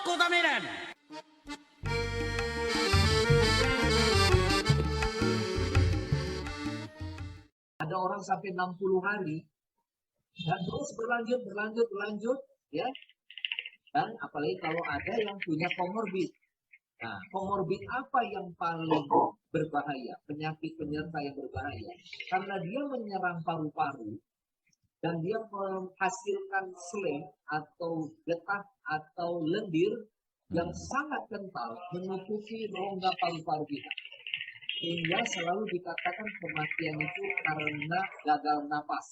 Kota Medan. Ada orang sampai 60 hari dan terus berlanjut, ya. Dan apalagi kalau ada yang punya komorbid. Nah, komorbid apa yang paling berbahaya? Penyakit penyerta yang berbahaya. Karena dia menyerang paru-paru dan dia menghasilkan slem atau getah atau lendir yang sangat kental menutupi rongga paru-paru kita. Sehingga selalu dikatakan kematian itu karena gagal napas.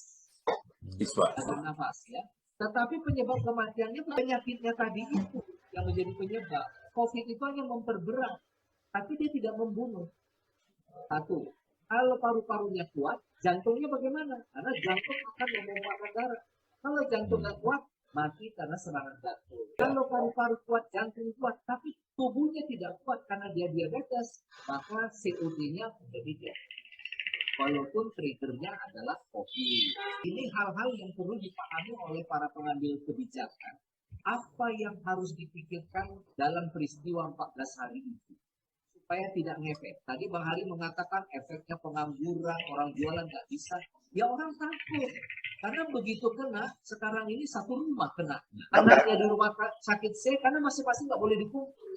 Gagal napas, ya. Tetapi penyebab kematiannya penyakitnya tadi itu yang menjadi penyebab. COVID itu hanya memperberat, tapi dia tidak membunuh. Satu, kalau paru-parunya kuat, jantungnya bagaimana? Karena jantung akan memumpahkan darah. Kalau jantung nggak kuat, mati karena serangan jantung. Kalau paru-paru kuat, jantung kuat, tapi tubuhnya tidak kuat karena dia diabetes, maka COD-nya menjadi diabetes. Walaupun triggernya adalah COVID. Ini hal-hal yang perlu dipahami oleh para pengambil kebijakan. Apa yang harus dipikirkan dalam peristiwa 14 hari itu supaya tidak ngefek. Tadi Bang Hari mengatakan efeknya pengangguran, orang jualan nggak bisa. Ya orang takut. Karena begitu kena, sekarang ini satu rumah kena. Anaknya di rumah sakit C, karena masing-masing nggak boleh dikumpul.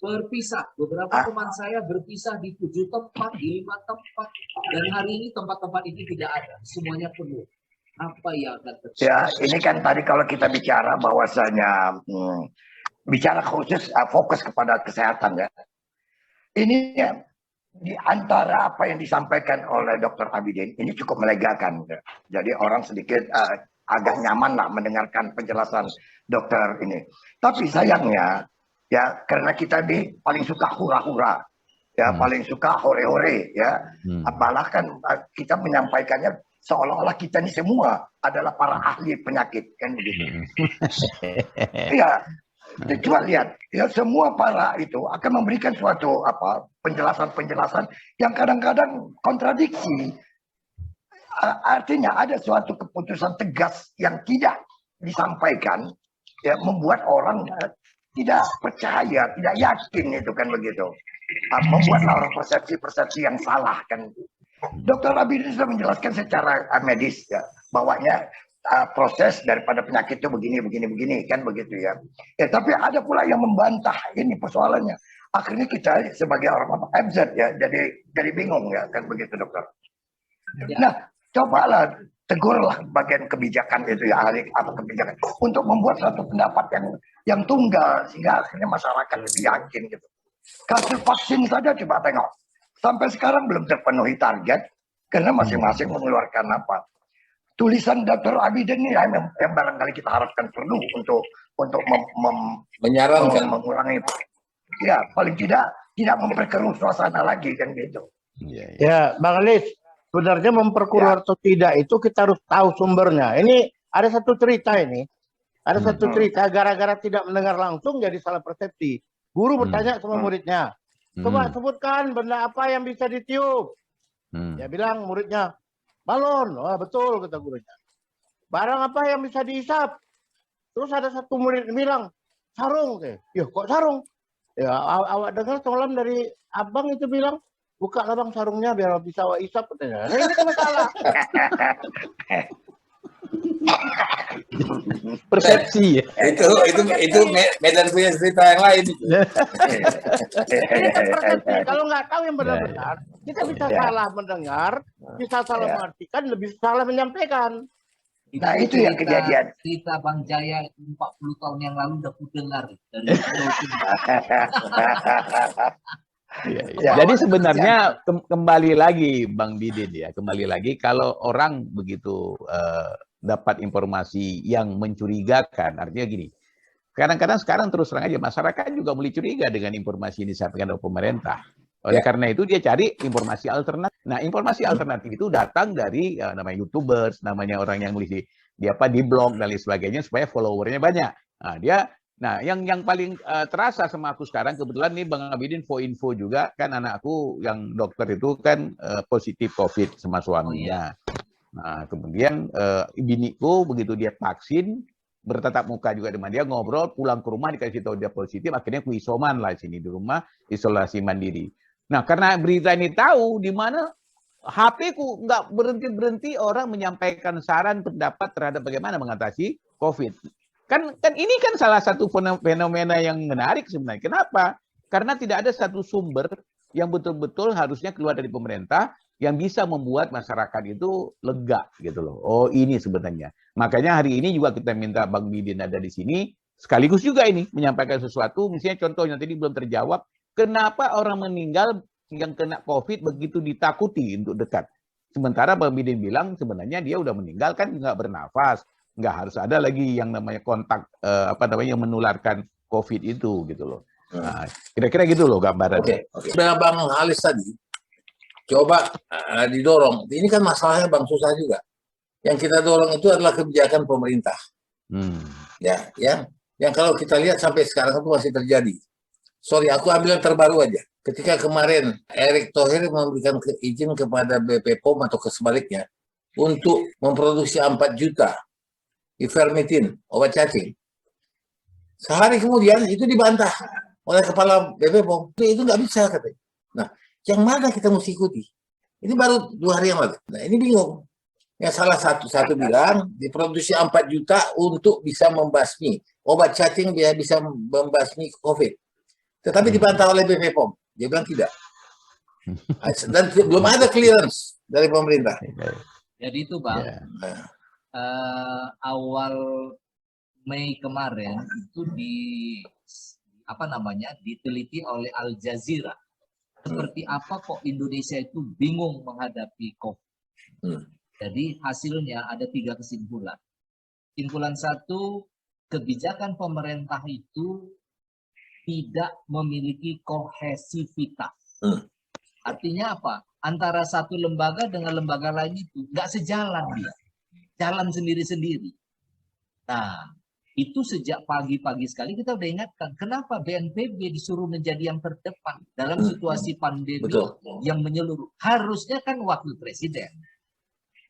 Berpisah. Beberapa teman saya berpisah di 7 tempat, di 5 tempat. Dan hari ini tempat-tempat ini tidak ada. Semuanya penuh. Apa yang akan terjadi? Ya, ini kan tadi kalau kita bicara bahwasanya bicara khusus fokus kepada kesehatan ya. Ini ya, di antara apa yang disampaikan oleh Dr. Abidin ini cukup melegakan. Ya. Jadi orang sedikit agak nyaman lah mendengarkan penjelasan dokter ini. Tapi sayangnya ya karena kita ini paling suka hura-hura. Ya, paling suka hore-hore ya. Bahkan kita menyampaikannya seolah-olah kita ini semua adalah para ahli penyakit kan begitu. Iya. Coba lihat, ya semua para itu akan memberikan suatu penjelasan-penjelasan yang kadang-kadang kontradiksi. Artinya ada suatu keputusan tegas yang tidak disampaikan, ya membuat orang tidak percaya, tidak yakin itu kan begitu. Membuatlah orang persepsi-persepsi yang salah kan. Dr. Abidin sudah menjelaskan secara medis ya bahwanya proses daripada penyakit itu begini kan begitu ya. Tapi ada pula yang membantah ini persoalannya. Akhirnya kita sebagai orang MZ ya jadi bingung ya kan begitu dokter. Nah cobalah tegurlah bagian kebijakan itu ya ahli kebijakan untuk membuat satu pendapat yang tunggal sehingga akhirnya masyarakat lebih yakin gitu. Kasus vaksin saja coba tengok sampai sekarang belum terpenuhi target karena masing-masing mengeluarkan tulisan Dr. Abidin ini yang barangkali kita harapkan perlu untuk menyarankan mengurangi ya paling tidak memperkeruh suasana lagi kan gitu. Ya, Bang Alis, sebenarnya memperkeruh atau tidak itu kita harus tahu sumbernya. Ini ada satu cerita ini. Ada satu cerita gara-gara tidak mendengar langsung jadi salah persepsi. Guru bertanya sama muridnya, coba sebutkan benda apa yang bisa ditiup. Dia bilang muridnya, balon. Wah betul kata gurunya. Barang apa yang bisa dihisap? Terus ada satu murid bilang, sarung. Ya kok sarung? Ya awak dengar tolong dari abang itu bilang, buka labang sarungnya biar bisa awak hisap. Nah, ini kan masalah. Persepsi ya. Itu Medan punya cerita yang lain. Ini kan persepsi. Kalau nggak tahu yang benar-benar, kita bisa salah mendengar, bisa salah mengartikan, lebih salah menyampaikan. Nah itu yang kejadian. Cerita Bang Jaya 40 tahun yang lalu udah ku dengar dari Jadi sebenarnya kembali lagi Bang Bidin ya, kembali lagi kalau orang begitu dapat informasi yang mencurigakan, artinya gini, kadang-kadang sekarang terus terang aja masyarakat juga mulai curiga dengan informasi yang disampaikan oleh pemerintah. Oleh karena itu dia cari informasi alternatif. Nah, informasi alternatif itu datang dari namanya YouTubers, namanya orang yang nulis di blog dan lain sebagainya supaya followernya banyak. Nah, yang paling terasa sama aku sekarang kebetulan nih Bang Abidin info juga kan anakku yang dokter itu kan positif COVID sama suaminya. Nah, kemudian biniku begitu dia vaksin bertatap muka juga dengan dia, ngobrol, pulang ke rumah dikasih tahu dia positif, akhirnya aku isoman lah sini di rumah, isolasi mandiri. Nah, karena berita ini tahu di mana HP ku nggak berhenti orang menyampaikan saran pendapat terhadap bagaimana mengatasi COVID. Kan ini kan salah satu fenomena yang menarik sebenarnya. Kenapa? Karena tidak ada satu sumber yang betul-betul harusnya keluar dari pemerintah yang bisa membuat masyarakat itu lega gitu loh. Oh, ini sebenarnya. Makanya hari ini juga kita minta Bang Bidin ada di sini, sekaligus juga ini menyampaikan sesuatu, misalnya contohnya tadi belum terjawab, kenapa orang meninggal yang kena COVID begitu ditakuti untuk dekat. Sementara Bang Bidin bilang sebenarnya dia udah meninggal kan nggak bernafas, nggak harus ada lagi yang namanya kontak yang menularkan COVID itu gitu loh. Nah, kira-kira gitu loh gambarannya. Oke. Bang Halis tadi, coba didorong. Ini kan masalahnya Bang susah juga. Yang kita dorong itu adalah kebijakan pemerintah. Ya, yang kalau kita lihat sampai sekarang itu masih terjadi. Sorry, aku ambil yang terbaru aja. Ketika kemarin Erick Thohir memberikan izin kepada BP POM atau kesebaliknya untuk memproduksi 4 juta ivermectin, obat cacing. Sehari kemudian itu dibantah oleh kepala BP POM. Itu nggak bisa katanya. Nah, yang mana kita mesti ikuti? Ini baru 2 hari yang lalu. Nah, ini bingung. Yang salah satu bilang diproduksi 4 juta untuk bisa membasmi. Obat cacing dia bisa membasmi COVID. Tetapi dibantah oleh BP POM. Dia bilang tidak. Dan belum ada clearance dari pemerintah. Jadi itu Bang, awal Mei kemarin itu diteliti oleh Al Jazeera. Seperti apa kok Indonesia itu bingung menghadapi COVID. Jadi hasilnya ada 3 kesimpulan. Kesimpulan 1, kebijakan pemerintah itu tidak memiliki kohesivitas. Artinya apa? Antara satu lembaga dengan lembaga lain itu nggak sejalan dia. Jalan sendiri-sendiri. Nah, itu sejak pagi-pagi sekali kita udah ingatkan. Kenapa BNPB disuruh menjadi yang terdepan dalam situasi pandemi yang menyeluruh? Harusnya kan wakil presiden.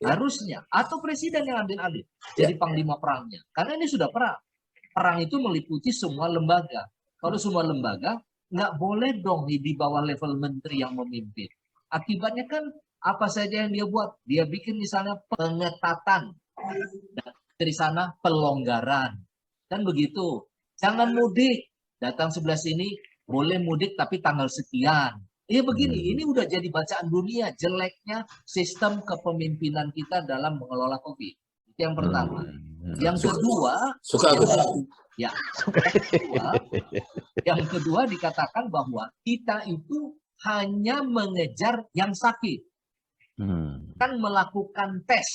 Harusnya. Atau presiden yang ambil alih. Jadi panglima perangnya. Karena ini sudah perang. Perang itu meliputi semua lembaga. Kalau semua lembaga, nggak boleh dong di bawah level menteri yang memimpin. Akibatnya kan apa saja yang dia buat. Dia bikin misalnya pengetatan. Dari sana pelonggaran. Kan begitu. Jangan mudik. Datang sebelah sini, boleh mudik tapi tanggal sekian. Begini, ini udah jadi bacaan dunia. Jeleknya sistem kepemimpinan kita dalam mengelola COVID. Itu yang pertama. Yang kedua, yang kedua dikatakan bahwa kita itu hanya mengejar yang sakit. Kan melakukan tes.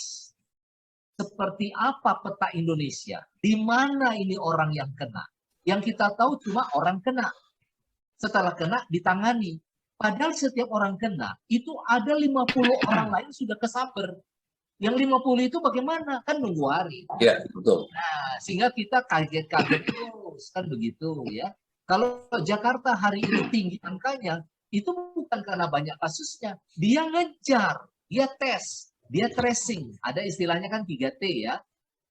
Seperti apa peta Indonesia? Di mana ini orang yang kena? Yang kita tahu cuma orang kena. Setelah kena ditangani. Padahal setiap orang kena itu ada 50 orang lain sudah kesaber. Yang 50 itu bagaimana? Kan nunggu hari. Iya, betul. Nah, sehingga kita kaget-kaget terus. Kan begitu ya. Kalau Jakarta hari ini tinggi angkanya, itu bukan karena banyak kasusnya. Dia ngejar, dia tes, dia tracing. Ada istilahnya kan 3T ya.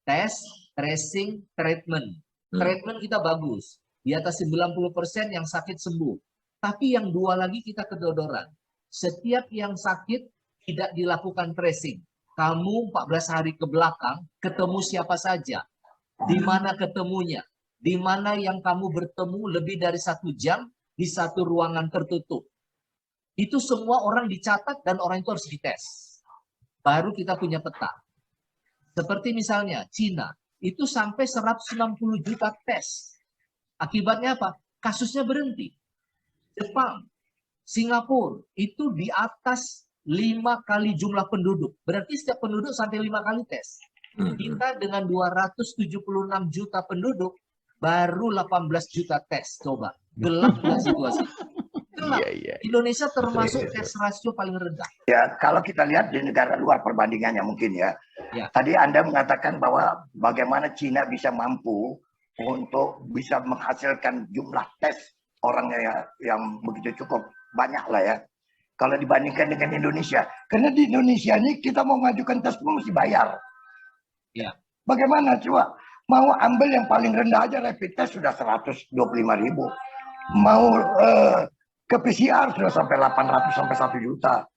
Tes, tracing, treatment. Treatment kita bagus. Di atas 90% yang sakit sembuh. Tapi yang 2 lagi kita kedodoran. Setiap yang sakit tidak dilakukan tracing. Kamu 14 hari ke belakang ketemu siapa saja. Di mana ketemunya. Di mana yang kamu bertemu lebih dari 1 jam di satu ruangan tertutup. Itu semua orang dicatat dan orang itu harus dites. Baru kita punya peta. Seperti misalnya Cina. Itu sampai 160 juta tes. Akibatnya apa? Kasusnya berhenti. Jepang, Singapura itu di atas 5 kali jumlah penduduk. Berarti setiap penduduk sampai 5 kali tes. Kita dengan 276 juta penduduk, baru 18 juta tes. Coba, gelap nggak situasi? Gelap. Indonesia termasuk tes rasio paling rendah. Ya, kalau kita lihat di negara luar perbandingannya mungkin ya. Tadi Anda mengatakan bahwa bagaimana Cina bisa mampu untuk bisa menghasilkan jumlah tes orangnya yang begitu cukup banyak lah ya. Kalau dibandingkan dengan Indonesia. Karena di Indonesia ini kita mau mengajukan tes pun mesti bayar. Ya. Bagaimana coba? Mau ambil yang paling rendah aja rapid test sudah 125.000. Mau ke PCR sudah sampai 800 sampai 1 juta.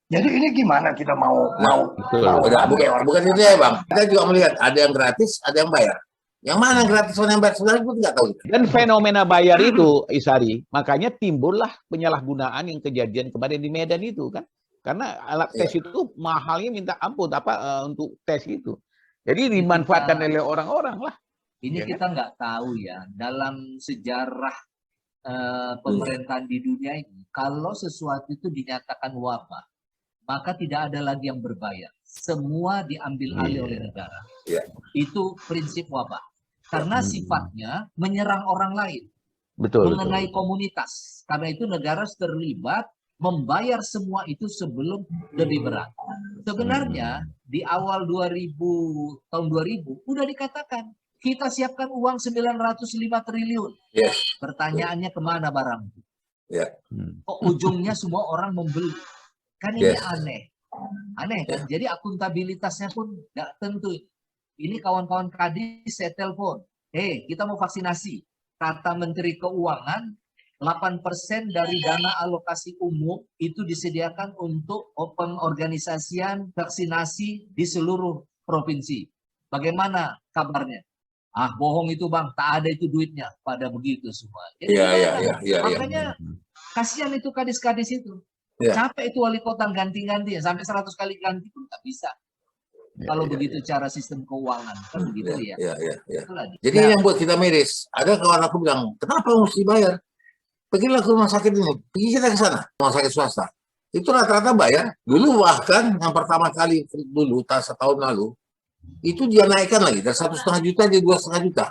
Jadi ini gimana kita mau bukan itu ya Bang. Kita juga melihat ada yang gratis, ada yang bayar. Yang mana yang gratis, mana yang bayar, sebenarnya pun nggak tahu. Dan fenomena bayar itu, Isari, makanya timbullah penyalahgunaan yang kejadian kemarin di Medan itu kan. Karena alat tes itu mahalnya minta ampun untuk tes itu. Jadi dimanfaatkan oleh orang-orang lah. Ini kita nggak tahu ya, dalam sejarah pemerintahan di dunia ini, kalau sesuatu itu dinyatakan wabah, maka tidak ada lagi yang berbayar. Semua diambil alih oleh negara. Itu prinsip wabah. Karena sifatnya menyerang orang lain. Mengenai komunitas. Karena itu negara terlibat membayar semua itu sebelum lebih berat. Sebenarnya di awal tahun 2000 udah dikatakan kita siapkan uang 905 triliun. Pertanyaannya kemana barang itu? Kok ujungnya semua orang membeli? Kan ini aneh kan? Jadi akuntabilitasnya pun nggak tentu. Ini kawan-kawan kadis saya telepon, kita mau vaksinasi. Kata Menteri Keuangan, 8% dari dana alokasi umum itu disediakan untuk pengorganisasian vaksinasi di seluruh provinsi. Bagaimana kabarnya? Bohong itu Bang, tak ada itu duitnya. Pada begitu semua. Jadi makanya kasihan itu kadis-kadis itu. Capek itu wali kota ganti-ganti ya, sampai 100 kali ganti pun tak bisa. Kalau begitu cara sistem keuangan kan begitu ya. Jadi yang buat kita miris. Ada kawan aku bilang, kenapa mesti bayar? Pergilah ke rumah sakit ini, pergi kita ke sana, rumah sakit swasta. Itu rata-rata bayar. Dulu bahkan yang pertama kali dulu, setahun lalu, itu dia naikkan lagi dari 1,5 juta jadi 2,5 juta.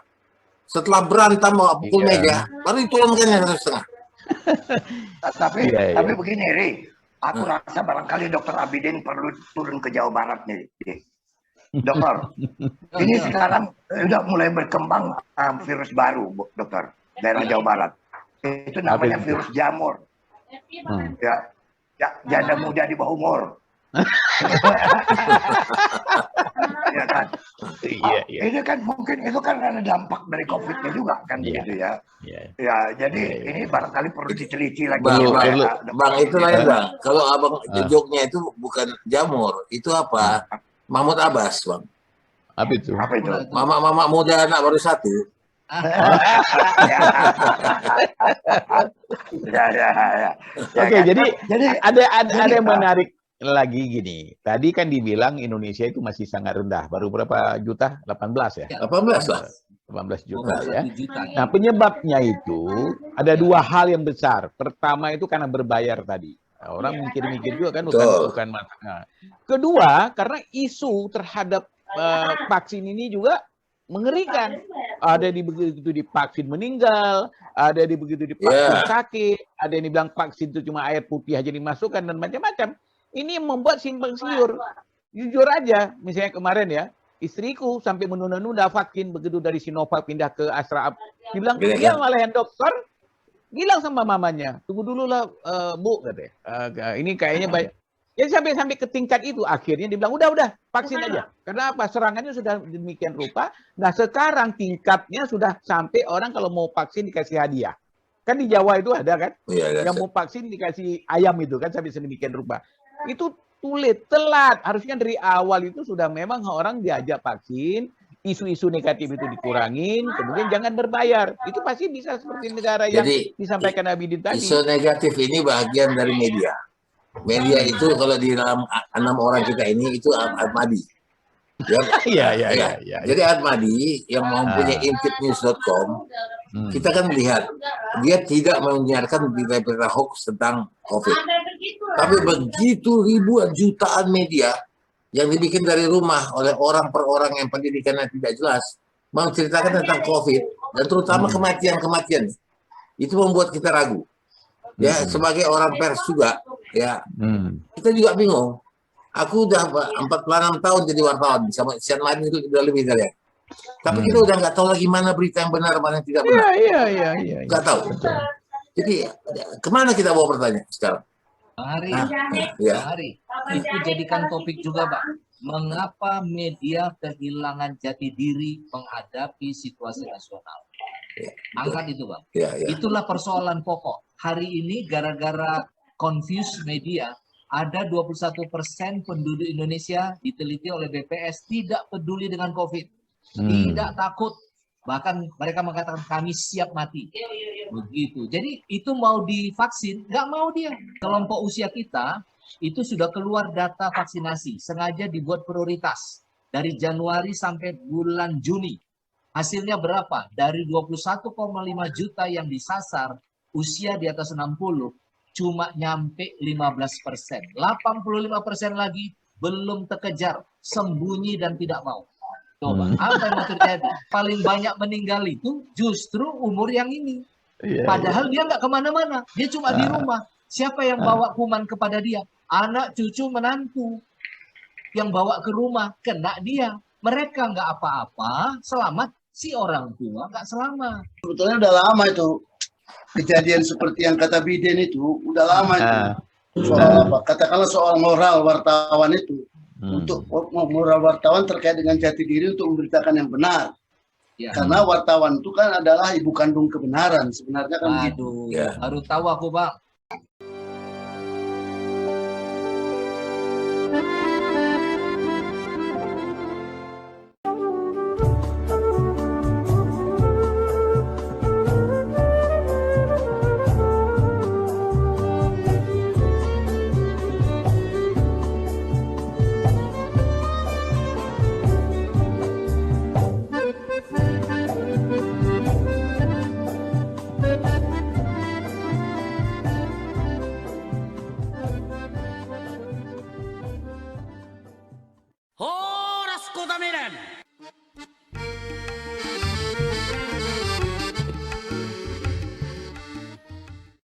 Setelah berantem mau pukul meja, baru diturunkan yang 1,5. Tapi begini, Ri, aku rasa barangkali Dr. Abidin perlu turun ke Jawa Barat nih. Dokter, ini sekarang udah mulai berkembang virus baru, Dokter, daerah Jawa Barat. Itu namanya virus jamur. Janda muda di bawah umur. Ya kan? Ini kan mungkin itu kan karena dampak dari COVID-nya juga kan begitu ya. Ya, jadi ini barangkali perlu diteliti lagi. Bang, itu lain Bang. Kalau Abang joknya itu bukan jamur, itu apa? Mahmud Abbas, Bang. Apa itu? Mama muda anak baru 1. Oke, jadi ada yang menarik lagi gini. Tadi kan dibilang Indonesia itu masih sangat rendah. Baru berapa juta? 18 ya? 18 lah. 18 juta ya. Nah, penyebabnya itu ada 2 hal yang besar. Pertama itu karena berbayar tadi. Orang mikir-mikir juga kan bukan masalah. Kedua, karena isu terhadap vaksin ini juga mengerikan. Ada di begitu divaksin meninggal, ada di begitu divaksin sakit, ada yang bilang vaksin itu cuma air putih aja dimasukkan dan macam-macam. Ini membuat simpang siur. Jujur aja, misalnya kemarin ya, istriku sampai menunda-nunda vaksin begitu dari Sinovac pindah ke Astra. Dibilang dia malah yang dokter bilang sama mamanya, tunggu dulu lah Bu katanya. Ini kayaknya banyak. Jadi sampai ke tingkat itu akhirnya dibilang udah vaksin aja. Karena apa? Serangannya sudah demikian rupa. Nah sekarang tingkatnya sudah sampai orang kalau mau vaksin dikasih hadiah. Kan di Jawa itu ada kan? Yang mau vaksin dikasih ayam itu kan sampai sedemikian rupa. Itu telat. Harusnya dari awal itu sudah memang orang diajak vaksin. Isu-isu negatif itu dikurangin, kemudian jangan berbayar. Itu pasti bisa seperti negara yang disampaikan Abidin tadi. Isu negatif ini bagian dari media. Media itu kalau di dalam 6 orang kita ini itu Ahmadi. Jadi Ahmadi yang mempunyai intipnews.com, kita kan melihat dia tidak menyiarkan berita-berita hoax tentang COVID. Tapi begitu ribuan jutaan media yang dibikin dari rumah oleh orang per orang yang pendidikannya tidak jelas menceritakan tentang COVID dan terutama kematian-kematian, itu membuut kita ragu. Ya, sebagai orang pers juga, ya, kita juga bingung. Aku udah 46 tahun jadi wartawan, sama Sian lain itu udah lebih dari. Tapi kita udah nggak tahu lagi mana berita yang benar, mana yang tidak benar. Nggak tahu. Jadi kemana kita bawa bertanya sekarang? Bang Hari, itu jadikan topik juga, Bang. mengapa media kehilangan jati diri menghadapi situasi nasional. Angkat itu, Bang. Itulah persoalan pokok. Hari ini gara-gara confuse media, ada 21% penduduk Indonesia diteliti oleh BPS tidak peduli dengan COVID. Tidak takut. Bahkan mereka mengatakan kami siap mati. Begitu. Jadi itu mau divaksin, nggak mau dia. Kelompok usia kita itu sudah keluar data vaksinasi. Sengaja dibuat prioritas. Dari Januari sampai bulan Juni. Hasilnya berapa? Dari 21,5 juta yang disasar, usia di atas 60, cuma nyampe 15%. 85% lagi belum terkejar, sembunyi dan tidak mau. Coba, apa yang mau terjadi? Paling banyak meninggal itu justru umur yang ini. Padahal dia nggak kemana-mana, dia cuma di rumah. Siapa yang bawa kuman kepada dia? Anak, cucu, menantu. Yang bawa ke rumah, kena dia. Mereka nggak apa-apa, selamat. Si orang tua nggak selamat. Sebetulnya udah lama itu. Kejadian seperti yang kata Biden itu, udah lama itu. Soal apa? Katakanlah soal moral wartawan itu. Untuk moral wartawan terkait dengan jati diri untuk memberitakan yang benar. Karena wartawan itu kan adalah ibu kandung kebenaran. Sebenarnya kan begitu. Baru tahu aku, Bang.